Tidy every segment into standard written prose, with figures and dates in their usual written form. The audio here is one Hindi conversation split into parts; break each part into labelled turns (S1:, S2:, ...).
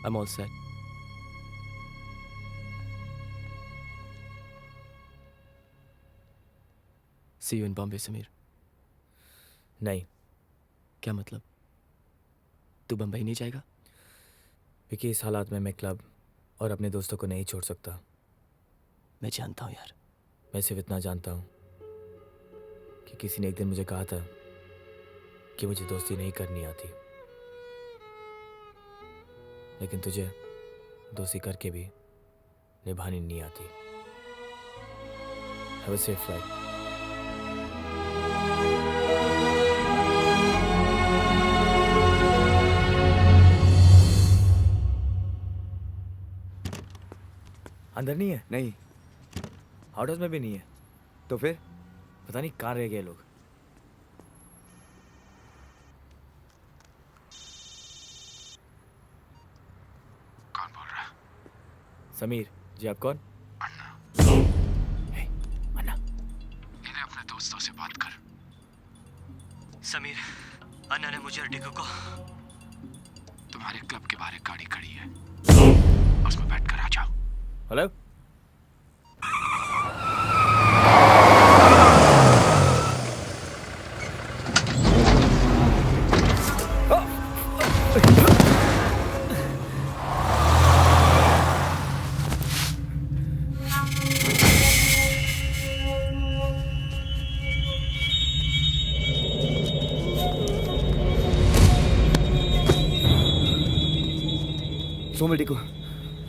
S1: I'm all set. See you in Bombay, Sameer.
S2: नहीं.
S1: क्या मतलब? तू बम्बई नहीं जाएगा?
S2: विकी, इस हालात में मैं क्लब और अपने दोस्तों को नहीं छोड़ सकता.
S1: मैं जानता हूँ यार.
S2: मैं सिर्फ इतना जानता हूँ कि किसी ने एक दिन मुझे कहा था कि मुझे दोस्ती नहीं करनी आती, लेकिन तुझे दोस्ती करके भी निभानी नहीं आती. Have a safe flight. अंदर नहीं है?
S3: नहीं.
S2: आउट हाउस में भी नहीं है.
S3: तो फिर
S2: पता नहीं कहाँ रह गए लोग.
S4: कौन बोल रहा है?
S2: समीर जी. आप कौन?
S1: अन्ना.
S4: इन्हें अपने दोस्तों से बात कर.
S1: समीर, अन्ना ने मुझे और डिको को
S4: तुम्हारे क्लब के बाहर एक गाड़ी खड़ी है, उसमें बैठ कर आ जाओ.
S2: हेलो.
S3: सोमल टिको,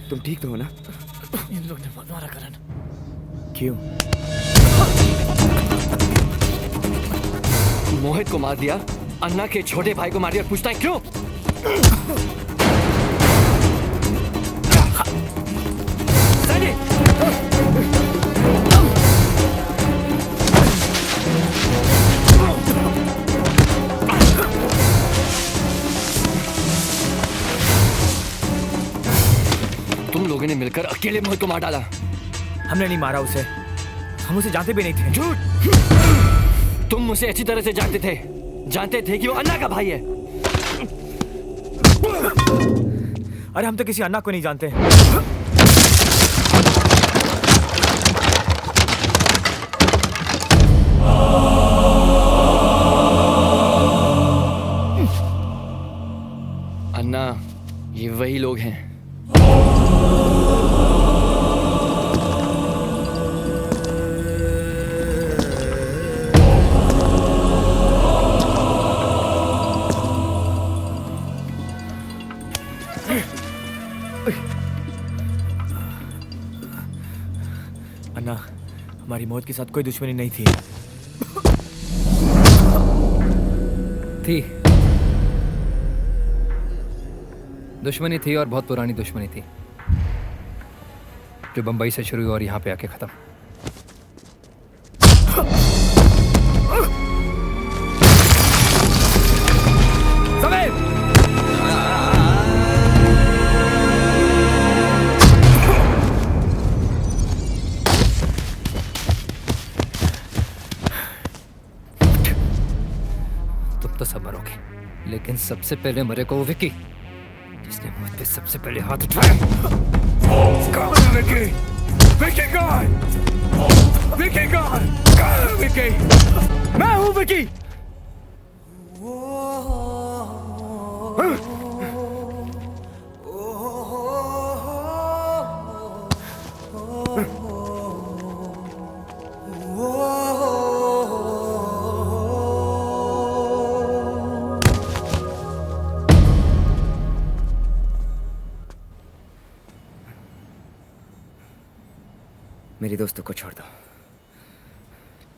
S3: तुम ठीक तो हो ना?
S1: इन लोग ने बहुत मारा करण.
S2: क्यों?
S1: मोहित को मार दिया, अन्ना के छोटे भाई को मार दिया. पूछता है क्यों? तुम लोगों ने मिलकर अकेले मोहित को मार डाला.
S2: हमने नहीं मारा उसे. हम उसे जानते भी नहीं थे.
S1: झूठ. तुम मुझे अच्छी तरह से जानते थे कि वो अन्ना का भाई है.
S2: अरे हम तो किसी अन्ना को नहीं जानते.
S1: अन्ना, ये वही लोग हैं.
S2: अन्ना, हमारी मौत के साथ कोई दुश्मनी नहीं थी.
S5: थी. दुश्मनी थी और बहुत पुरानी दुश्मनी थी, जो बंबई से शुरू हुई और यहाँ पे आके खत्म. तुम तो सब मरोगे, लेकिन सबसे पहले मरेगा वो विकी, जिसने मुझ पे सबसे पहले हाथ उठाया. कौन है विकी? विकी कौन? विकी कौन? कौन है विकी? मैं हूँ विकी.
S3: मेरे दोस्तों को छोड़ दो.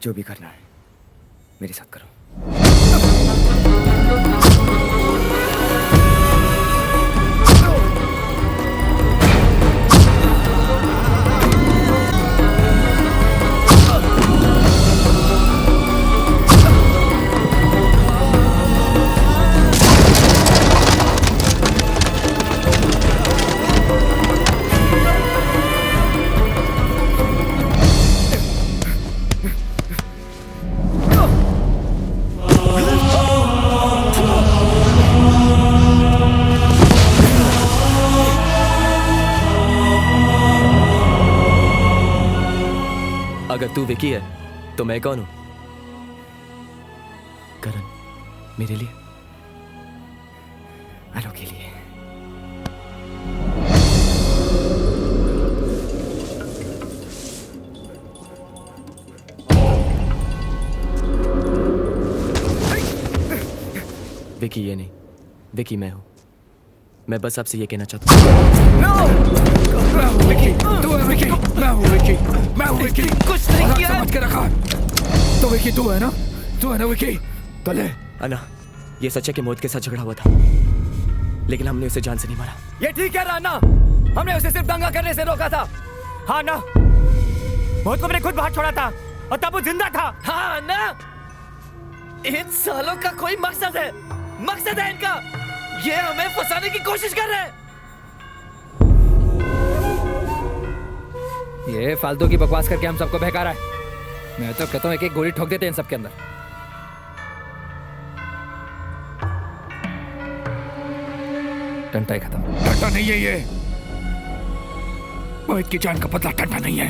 S3: जो भी करना है मेरे साथ करो.
S6: अगर तू विकी है तो मैं कौन हूं?
S3: करण, मेरे लिए, अनु के लिए।
S6: विकी ये नहीं, विकी मैं हूं। मैं बस आपसे ये कहना चाहता हूं।
S5: विकी, तू है विकी, मैं हूँ विकी, मैं हूँ विकी। कुछ नहीं किया, समझ के रखा। तो विकी तू है ना, तू है ना विकी? तो ले।
S6: अन्ना, ये सच है कि मोहित के साथ झगड़ा हुआ था, लेकिन हमने उसे जान से नहीं मारा।
S2: ये ठीक है राना, हमने उसे सिर्फ दंगा करने से रोका था। हाँ ना, मोहित को मैंने खुद बाहर छोड़ा था और तब वो जिंदा था। हाँ ना, इन सालों का कोई मकसद है, मकसद है इनका। ये हमें फंसाने की कोशिश कर रहे हैं।
S5: ये फालतू की बकवास करके हम सबको बहका रहा है। मैं तो कहता हूँ एक गोली ठोक देते हैं इन सबके अंदर। टंटा ही खत्म।
S7: टंटा नहीं है ये, मोहित की जान का बदला टंटा नहीं है।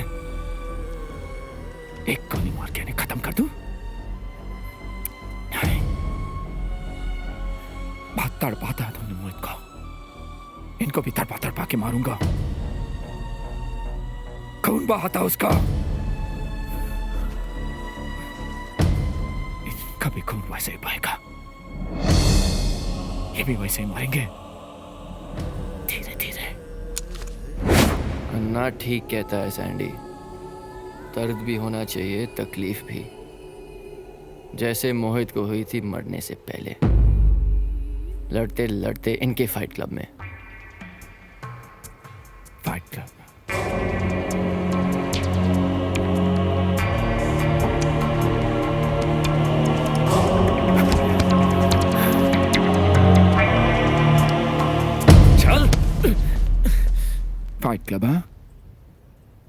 S7: एक गोली मार के इन्हें खत्म कर दूं? नहीं, बहुत तड़पाता है तुमने मोहित को, इनको भी तड़पा तड़पा के मारूंगा। खून बहाता उसका, इनका भी खून वैसे ही बहेगा, ये भी वैसे ही मरेंगे धीरे धीरे।
S1: अन्ना ठीक कहता है सैंडी, दर्द भी होना चाहिए, तकलीफ भी, जैसे मोहित को हुई थी मरने से पहले, लड़ते लड़ते इनके फाइट क्लब में।
S7: फाइट क्लब
S5: चल।
S7: फाइट क्लब, हाँ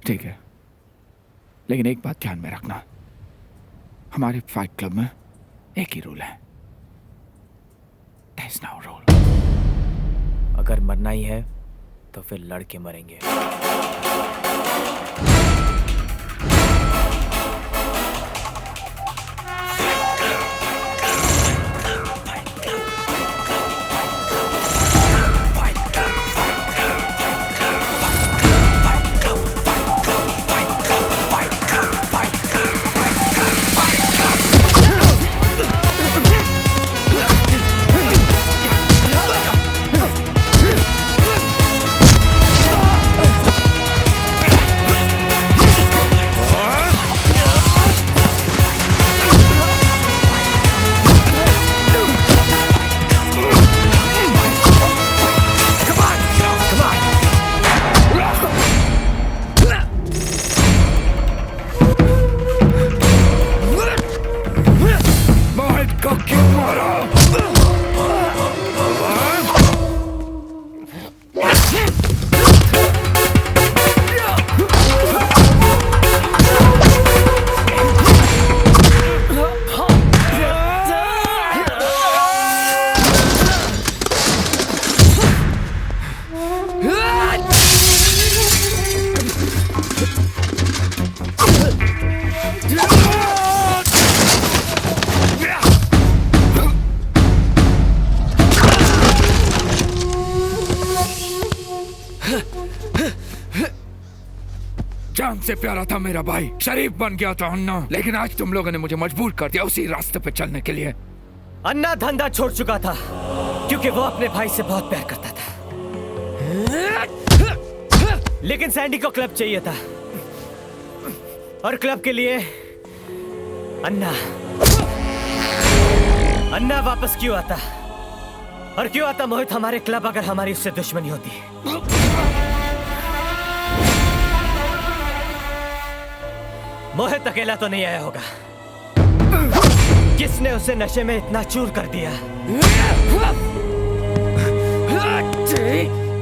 S7: ठीक है, लेकिन एक बात ध्यान में रखना, हमारे फाइट क्लब में एक ही रूल है, There's no rule.
S2: अगर मरना ही है तो फिर लड़के मरेंगे।
S7: जान से प्यारा था मेरा भाई, शरीफ बन गया था अन्ना, लेकिन आज तुम लोगों ने मुझे मजबूर कर दिया उसी रास्ते पे चलने के लिए।
S2: अन्ना धंधा छोड़ चुका था क्योंकि वो अपने भाई से बहुत प्यार करता था, लेकिन सैंडी को क्लब चाहिए था और क्लब के लिए अन्ना वापस क्यों आता, और क्यों आता मोहित हमारे क्लब अगर हमारी उससे दुश्मनी होती? मोहित अकेला तो नहीं आया होगा, किसने उसे नशे में इतना चूर कर दिया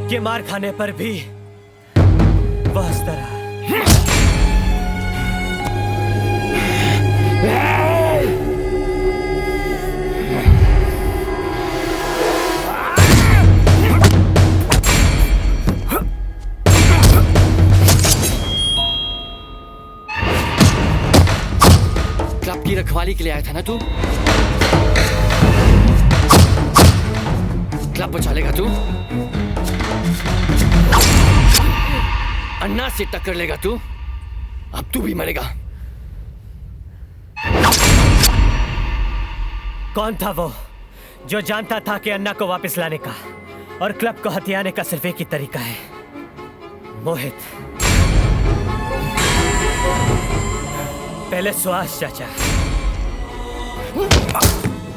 S2: कि मार खाने पर भी वो हंसता रहा।
S1: की रखवाली के लिए आया था ना तू? क्लब बचा लेगा तू? अन्ना से टक्कर लेगा तू? अब तू भी मरेगा।
S2: कौन था वो जो जानता था कि अन्ना को वापस लाने का और क्लब को हथियाने का सिर्फ एक ही तरीका है? मोहित। पहले सुहास चाचा,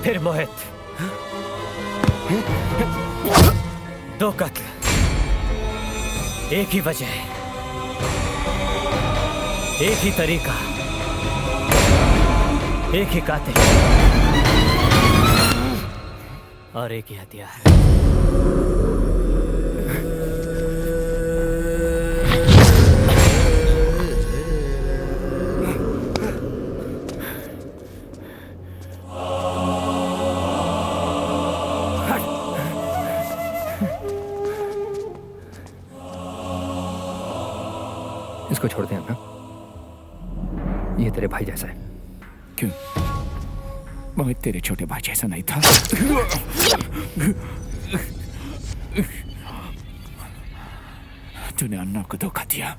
S2: फिर मोहित। 2 कत्ल, एक ही वजह, एक ही तरीका, एक ही कातिल और एक ही हथियार।
S5: इसको छोड़ दें ना, ये तेरे भाई जैसा है।
S7: क्यों? मोहित तेरे छोटे भाई जैसा नहीं था? तूने अन्ना को धोखा दिया।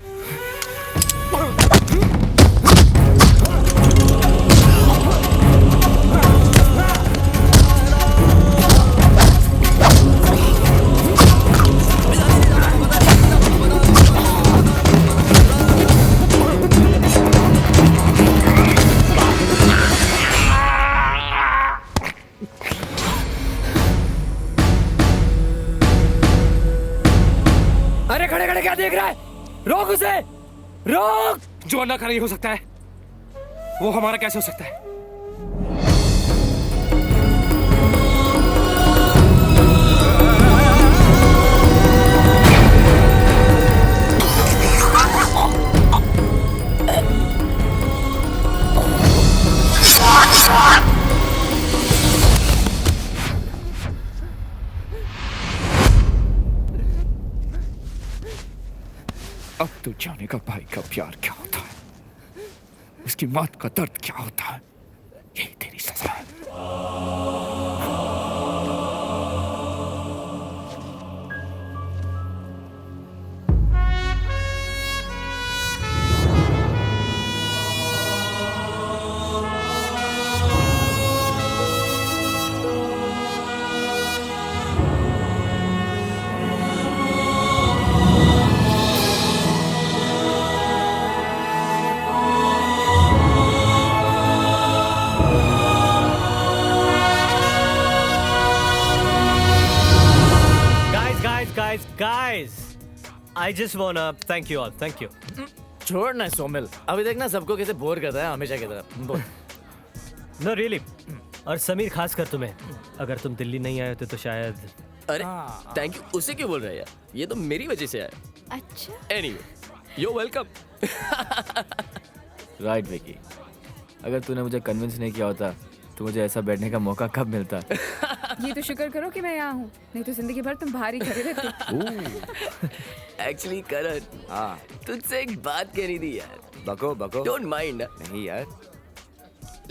S2: अरे खड़े खड़े क्या देख रहा है? रोक उसे, रोक!
S4: जो अन्ना का नहीं हो सकता है वो हमारा कैसे हो सकता है?
S7: अब तू जानेगा भाई का प्यार क्या होता है, उसकी मौत का दर्द क्या होता है। यही तेरी सजा है।
S2: Guys, I just wanna thank you all. Thank you.
S6: छोड़ ना सोमिल, अभी देखना सबको कैसे बोर करता है हमेशा की तरह। बोल।
S2: No really. और समीर खासकर तुम्हें, अगर तुम दिल्ली नहीं आए होते तो शायद।
S6: अरे थैंक यू, उसे क्यों बोल रहा है यार? ये तो मेरी वजह से आया।
S8: अच्छा।
S6: Anyway, you welcome.
S3: Right Vicky, अगर तूने मुझे कन्विंस नहीं किया होता तो मुझे ऐसा बैठने का मौका कब मिलता?
S8: ये तो शुक्र करो कि मैं यहाँ हूँ, नहीं तो जिंदगी भर तुम बाहर ही खड़े रहते।
S6: एक्चुअली करण, हाँ तुझसे एक बात कहनी थी यार।
S3: बको बको।
S6: Don't mind.
S3: नहीं यार,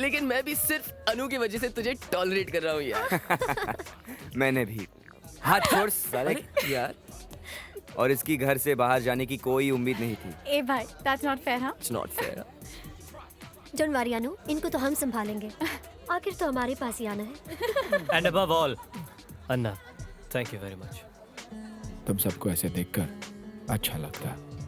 S6: लेकिन मैं भी सिर्फ अनु की वजह से तुझे टॉलरेट कर रहा हूँ यार।
S3: मैंने भी। हाथ छोड़ साले
S6: यार।
S3: और इसकी घर से बाहर जाने की कोई उम्मीद नहीं थी।
S8: ए भाई, that's not fair, हाँ?
S6: It's not fair.
S9: Don't worry Anu, इनको तो हम संभालेंगे। आखिर तो हमारे पास ही आना है।
S2: And above all, Anna, thank you very much.
S7: तुम सबको ऐसे देखकर अच्छा लगता है।